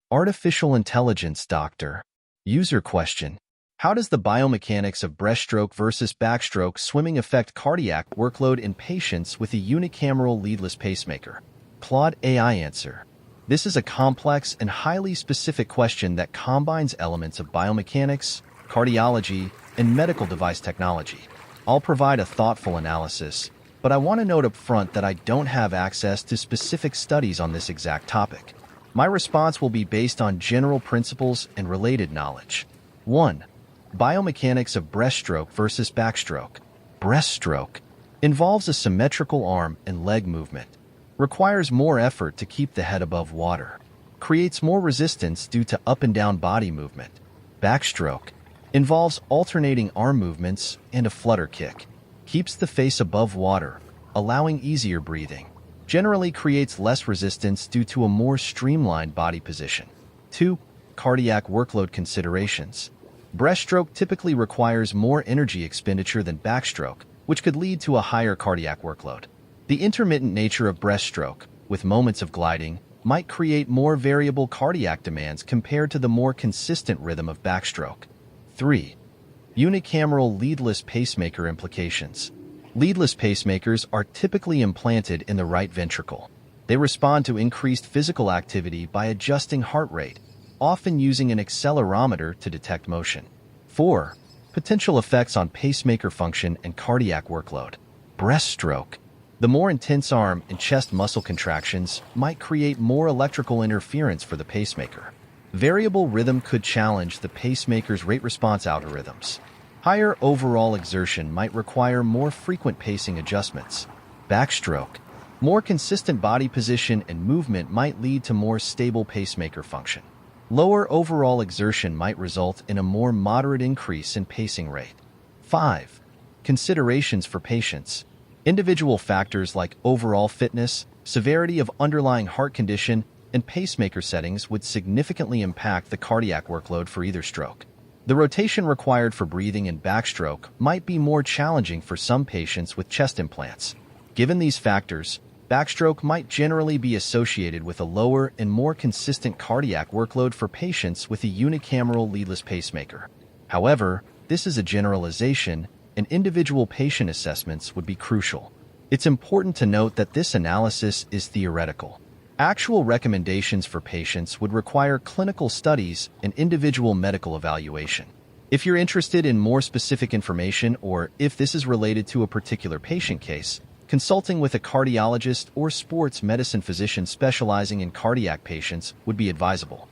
Artificial intelligence, doctor. User question. How does the biomechanics of breaststroke versus backstroke swimming affect cardiac workload in patients with a unicameral leadless pacemaker? Claude AI answer. This is a complex and highly specific question that combines elements of biomechanics, cardiology, and medical device technology. I'll provide a thoughtful analysis, but I want to note up front that I don't have access to specific studies on this exact topic. My response will be based on general principles and related knowledge. 1. Biomechanics of breaststroke versus backstroke. Breaststroke involves a symmetrical arm and leg movement, requires more effort to keep the head above water, creates more resistance due to up and down body movement. Backstroke involves alternating arm movements and a flutter kick, keeps the face above water, allowing easier breathing, generally creates less resistance due to a more streamlined body position. 2. Cardiac workload considerations. Breaststroke typically requires more energy expenditure than backstroke, which could lead to a higher cardiac workload. The intermittent nature of breaststroke, with moments of gliding, might create more variable cardiac demands compared to the more consistent rhythm of backstroke. 3. Unicameral leadless pacemaker implications. Leadless pacemakers are typically implanted in the right ventricle. They respond to increased physical activity by adjusting heart rate, often using an accelerometer to detect motion. 4. Potential effects on pacemaker function and cardiac workload. Breaststroke. The more intense arm and chest muscle contractions might create more electrical interference for the pacemaker. Variable rhythm could challenge the pacemaker's rate response algorithms. Higher overall exertion might require more frequent pacing adjustments. Backstroke. More consistent body position and movement might lead to more stable pacemaker function. Lower overall exertion might result in a more moderate increase in pacing rate. 5. Considerations for patients. Individual factors like overall fitness, severity of underlying heart condition, and pacemaker settings would significantly impact the cardiac workload for either stroke. The rotation required for breathing in backstroke might be more challenging for some patients with chest implants. Given these factors, backstroke might generally be associated with a lower and more consistent cardiac workload for patients with a unicameral leadless pacemaker. However, this is a generalization, and individual patient assessments would be crucial. It's important to note that this analysis is theoretical. Actual recommendations for patients would require clinical studies and individual medical evaluation. If you're interested in more specific information or if this is related to a particular patient case, consulting with a cardiologist or sports medicine physician specializing in cardiac patients would be advisable.